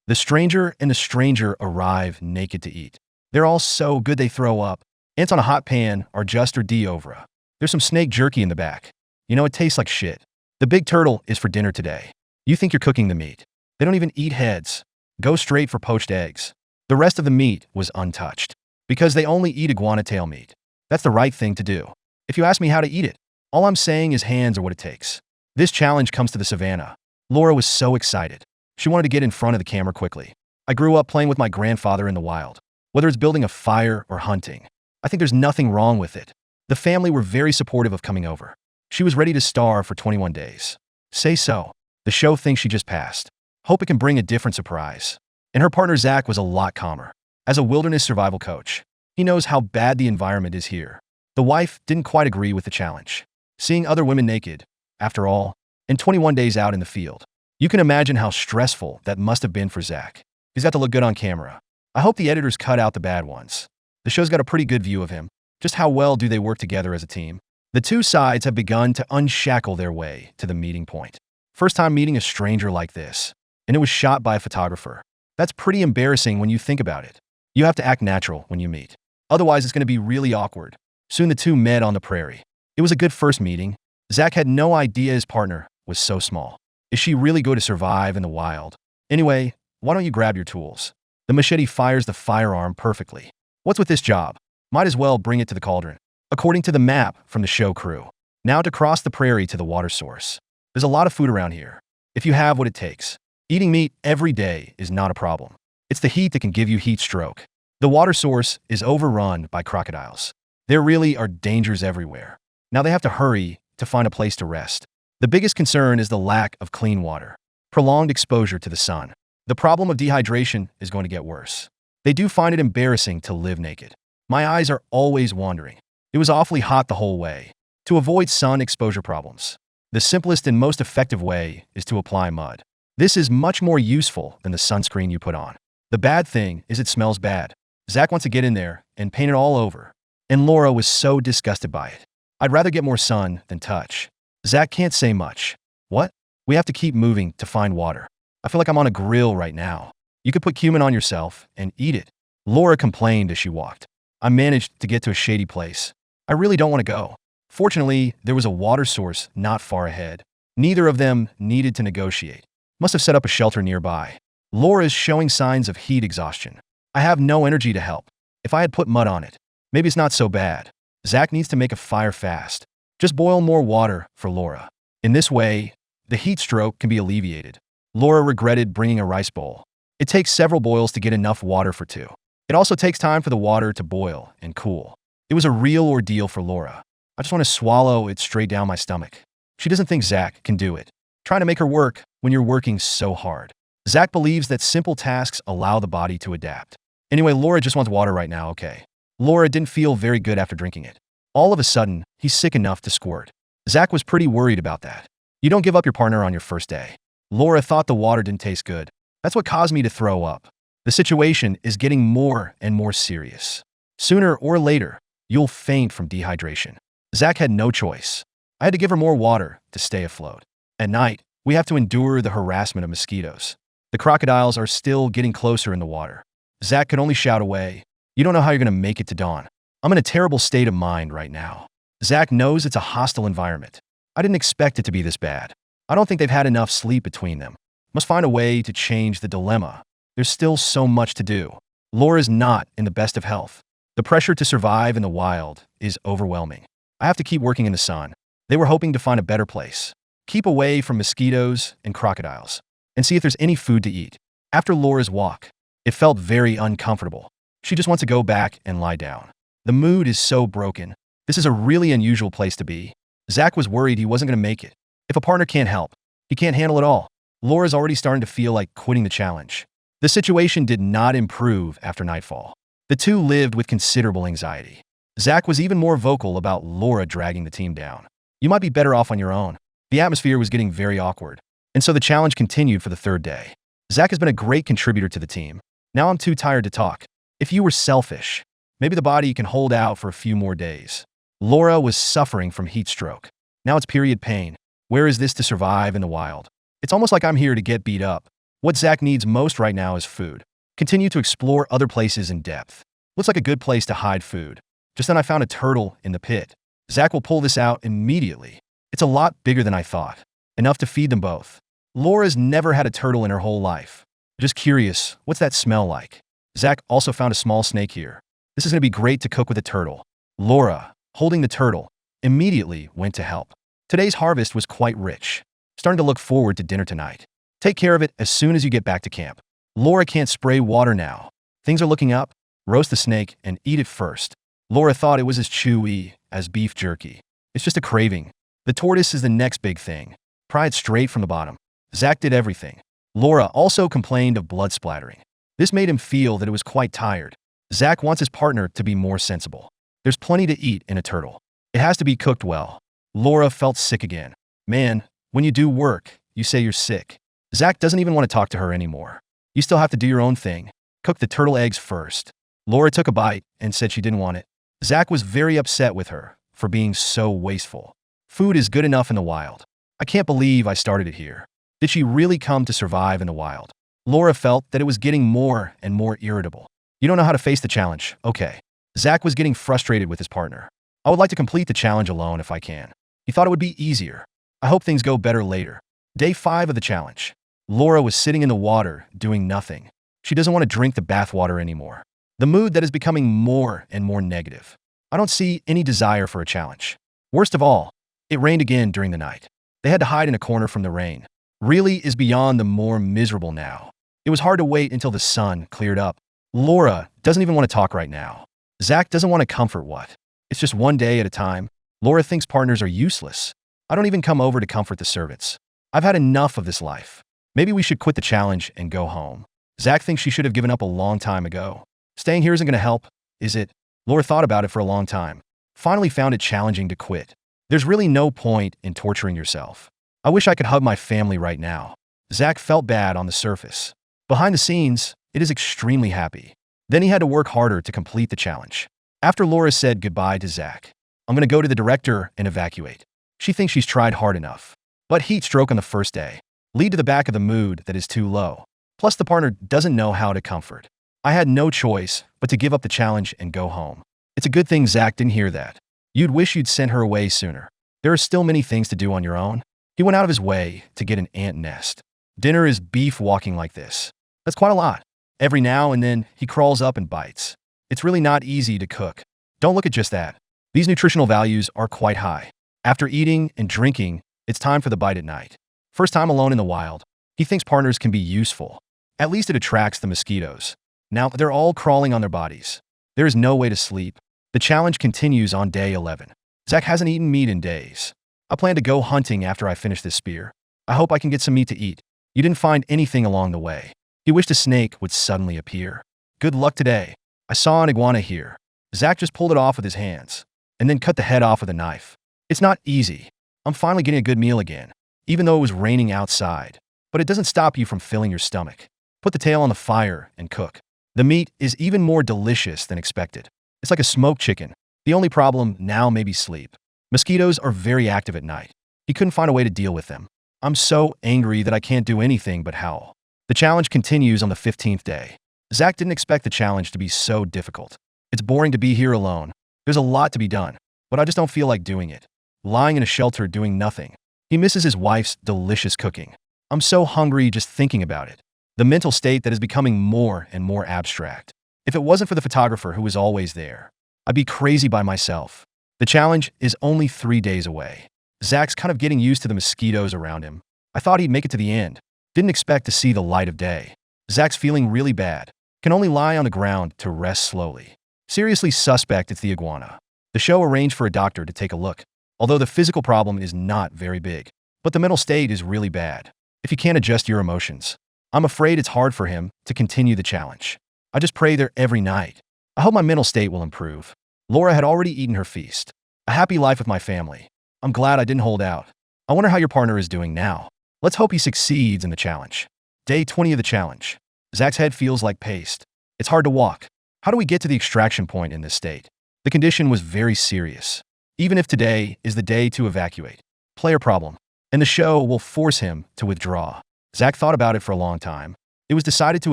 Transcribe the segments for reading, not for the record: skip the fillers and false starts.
The stranger and the stranger arrive naked to eat. They're all so good they throw up. Ants on a hot pan are just or D over. There's some snake jerky in the back. You know, it tastes like shit. The big turtle is for dinner today. You think you're cooking the meat. They don't even eat heads. Go straight for poached eggs. The rest of the meat was untouched because they only eat iguana tail meat. That's the right thing to do. If you ask me how to eat it, all I'm saying is hands are what it takes. This challenge comes to the savannah. Laura was so excited. She wanted to get in front of the camera quickly. I grew up playing with my grandfather in the wild. Whether it's building a fire or hunting, I think there's nothing wrong with it. The family were very supportive of coming over. She was ready to star for 21 days. Say so. The show thinks she just passed. Hope it can bring a different surprise. And her partner Zach was a lot calmer. As a wilderness survival coach, he knows how bad the environment is here. The wife didn't quite agree with the challenge. Seeing other women naked, after all, and 21 days out in the field. You can imagine how stressful that must have been for Zach. He's got to look good on camera. I hope the editors cut out the bad ones. The show's got a pretty good view of him. Just how well do they work together as a team? The two sides have begun to unshackle their way to the meeting point. First time meeting a stranger like this. And it was shot by a photographer. That's pretty embarrassing when you think about it. You have to act natural when you meet. Otherwise, it's going to be really awkward. Soon the two met on the prairie. It was a good first meeting. Zach had no idea his partner was so small. Is she really going to survive in the wild? Anyway, why don't you grab your tools? The machete fires the firearm perfectly. What's with this job? Might as well bring it to the cauldron. According to the map from the show crew. Now to cross the prairie to the water source. There's a lot of food around here. If you have what it takes. Eating meat every day is not a problem. It's the heat that can give you heat stroke. The water source is overrun by crocodiles. There really are dangers everywhere. Now they have to hurry to find a place to rest. The biggest concern is the lack of clean water. Prolonged exposure to the sun. The problem of dehydration is going to get worse. They do find it embarrassing to live naked. My eyes are always wandering. It was awfully hot the whole way. To avoid sun exposure problems, the simplest and most effective way is to apply mud. This is much more useful than the sunscreen you put on. The bad thing is it smells bad. Zach wants to get in there and paint it all over. And Laura was so disgusted by it. I'd rather get more sun than touch. Zach can't say much. What? We have to keep moving to find water. I feel like I'm on a grill right now. You could put cumin on yourself and eat it. Laura complained as she walked. I managed to get to a shady place. I really don't want to go. Fortunately, there was a water source not far ahead. Neither of them needed to negotiate. Must have set up a shelter nearby. Laura is showing signs of heat exhaustion. I have no energy to help. If I had put mud on it, maybe it's not so bad. Zach needs to make a fire fast. Just boil more water for Laura. In this way, the heat stroke can be alleviated. Laura regretted bringing a rice bowl. It takes several boils to get enough water for two. It also takes time for the water to boil and cool. It was a real ordeal for Laura. I just want to swallow it straight down my stomach. She doesn't think Zach can do it. Trying to make her work when you're working so hard. Zach believes that simple tasks allow the body to adapt. Anyway, Laura just wants water right now, okay? Laura didn't feel very good after drinking it. All of a sudden, he's sick enough to squirt. Zach was pretty worried about that. You don't give up your partner on your first day. Laura thought the water didn't taste good. That's what caused me to throw up. The situation is getting more and more serious. Sooner or later, you'll faint from dehydration. Zach had no choice. I had to give her more water to stay afloat. At night, we have to endure the harassment of mosquitoes. The crocodiles are still getting closer in the water. Zach could only shout away, "You don't know how you're going to make it to dawn." I'm in a terrible state of mind right now. Zach knows it's a hostile environment. I didn't expect it to be this bad. I don't think they've had enough sleep between them. Must find a way to change the dilemma. There's still so much to do. Laura's not in the best of health. The pressure to survive in the wild is overwhelming. I have to keep working in the sun. They were hoping to find a better place. Keep away from mosquitoes and crocodiles. And see if there's any food to eat. After Laura's walk, it felt very uncomfortable. She just wants to go back and lie down. The mood is so broken. This is a really unusual place to be. Zach was worried he wasn't going to make it. If a partner can't help, he can't handle it all. Laura's already starting to feel like quitting the challenge. The situation did not improve after nightfall. The two lived with considerable anxiety. Zach was even more vocal about Laura dragging the team down. You might be better off on your own. The atmosphere was getting very awkward. And so the challenge continued for the third day. Zach has been a great contributor to the team. Now I'm too tired to talk. If you were selfish, maybe the body can hold out for a few more days. Laura was suffering from heat stroke. Now it's period pain. Where is this to survive in the wild? It's almost like I'm here to get beat up. What Zach needs most right now is food. Continue to explore other places in depth. Looks like a good place to hide food. Just then I found a turtle in the pit. Zach will pull this out immediately. It's a lot bigger than I thought. Enough to feed them both. Laura's never had a turtle in her whole life. Just curious, what's that smell like? Zach also found a small snake here. This is going to be great to cook with a turtle. Laura, holding the turtle, immediately went to help. Today's harvest was quite rich. Starting to look forward to dinner tonight. Take care of it as soon as you get back to camp. Laura can't spray water now. Things are looking up. Roast the snake and eat it first. Laura thought it was as chewy as beef jerky. It's just a craving. The tortoise is the next big thing. Pry it straight from the bottom. Zach did everything. Laura also complained of blood splattering. This made him feel that it was quite tired. Zach wants his partner to be more sensible. There's plenty to eat in a turtle. It has to be cooked well. Laura felt sick again. Man, when you do work, you say you're sick. Zach doesn't even want to talk to her anymore. You still have to do your own thing. Cook the turtle eggs first. Laura took a bite and said she didn't want it. Zach was very upset with her for being so wasteful. Food is good enough in the wild. I can't believe I started it here. Did she really come to survive in the wild? Laura felt that it was getting more and more irritable. You don't know how to face the challenge. Okay. Zach was getting frustrated with his partner. I would like to complete the challenge alone if I can. He thought it would be easier. I hope things go better later. Day 5 of the challenge. Laura was sitting in the water, doing nothing. She doesn't want to drink the bath water anymore. The mood that is becoming more and more negative. I don't see any desire for a challenge. Worst of all, it rained again during the night. They had to hide in a corner from the rain. Really is beyond the more miserable now. It was hard to wait until the sun cleared up. Laura doesn't even want to talk right now. Zach doesn't want to comfort what? It's just one day at a time. Laura thinks partners are useless. I don't even come over to comfort the servants. I've had enough of this life. Maybe we should quit the challenge and go home. Zach thinks she should have given up a long time ago. Staying here isn't going to help, is it? Laura thought about it for a long time. Finally found it challenging to quit. There's really no point in torturing yourself. I wish I could hug my family right now. Zach felt bad on the surface. Behind the scenes, it is extremely happy. Then he had to work harder to complete the challenge. After Laura said goodbye to Zach, I'm going to go to the director and evacuate. She thinks she's tried hard enough. But heat stroke on the first day lead to the back of the mood that is too low. Plus the partner doesn't know how to comfort. I had no choice but to give up the challenge and go home. It's a good thing Zach didn't hear that. You'd wish you'd sent her away sooner. There are still many things to do on your own. He went out of his way to get an ant nest. Dinner is beef walking like this. That's quite a lot. Every now and then, he crawls up and bites. It's really not easy to cook. Don't look at just that. These nutritional values are quite high. After eating and drinking, it's time for the bite at night. First time alone in the wild. He thinks partners can be useful. At least it attracts the mosquitoes. Now they're all crawling on their bodies. There is no way to sleep. The challenge continues on day 11. Zach hasn't eaten meat in days. I plan to go hunting after I finish this spear. I hope I can get some meat to eat. You didn't find anything along the way. He wished a snake would suddenly appear. Good luck today. I saw an iguana here. Zach just pulled it off with his hands and then cut the head off with a knife. It's not easy. I'm finally getting a good meal again, even though it was raining outside. But it doesn't stop you from filling your stomach. Put the tail on the fire and cook. The meat is even more delicious than expected. It's like a smoked chicken. The only problem now may be sleep. Mosquitoes are very active at night. He couldn't find a way to deal with them. I'm so angry that I can't do anything but howl. The challenge continues on the 15th day. Zach didn't expect the challenge to be so difficult. It's boring to be here alone. There's a lot to be done, but I just don't feel like doing it. Lying in a shelter doing nothing. He misses his wife's delicious cooking. I'm so hungry just thinking about it. The mental state that is becoming more and more abstract. If it wasn't for the photographer who was always there, I'd be crazy by myself. The challenge is only 3 days away. Zach's kind of getting used to the mosquitoes around him. I thought he'd make it to the end. Didn't expect to see the light of day. Zach's feeling really bad. Can only lie on the ground to rest slowly. Seriously suspect it's the iguana. The show arranged for a doctor to take a look, although the physical problem is not very big. But the mental state is really bad. If you can't adjust your emotions, I'm afraid it's hard for him to continue the challenge. I just pray there every night. I hope my mental state will improve. Laura had already eaten her feast. A happy life with my family. I'm glad I didn't hold out. I wonder how your partner is doing now. Let's hope he succeeds in the challenge. Day 20 of the challenge. Zach's head feels like paste. It's hard to walk. How do we get to the extraction point in this state? The condition was very serious. Even if today is the day to evacuate. Player problem. And the show will force him to withdraw. Zach thought about it for a long time. It was decided to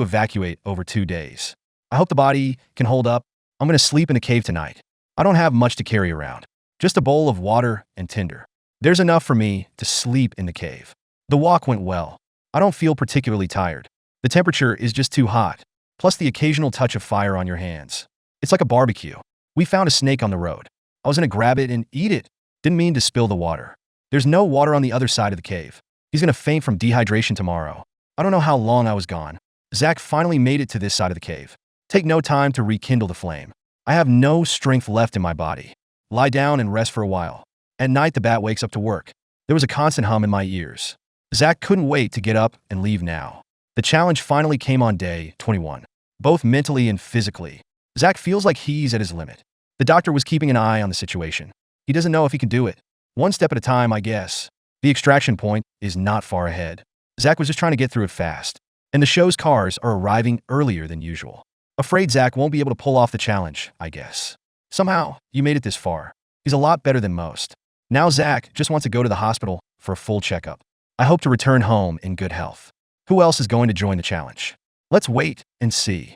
evacuate over 2 days. I hope the body can hold up. I'm going to sleep in the cave tonight. I don't have much to carry around. Just a bowl of water and tinder. There's enough for me to sleep in the cave. The walk went well. I don't feel particularly tired. The temperature is just too hot, plus the occasional touch of fire on your hands. It's like a barbecue. We found a snake on the road. I was going to grab it and eat it. Didn't mean to spill the water. There's no water on the other side of the cave. He's going to faint from dehydration tomorrow. I don't know how long I was gone. Zach finally made it to this side of the cave. Take no time to rekindle the flame. I have no strength left in my body. Lie down and rest for a while. At night, the bat wakes up to work. There was a constant hum in my ears. Zach couldn't wait to get up and leave now. The challenge finally came on day 21, both mentally and physically. Zach feels like he's at his limit. The doctor was keeping an eye on the situation. He doesn't know if he can do it. One step at a time, I guess. The extraction point is not far ahead. Zach was just trying to get through it fast. And the show's cars are arriving earlier than usual. Afraid Zach won't be able to pull off the challenge, I guess. Somehow, you made it this far. He's a lot better than most. Now Zach just wants to go to the hospital for a full checkup. I hope to return home in good health. Who else is going to join the challenge? Let's wait and see.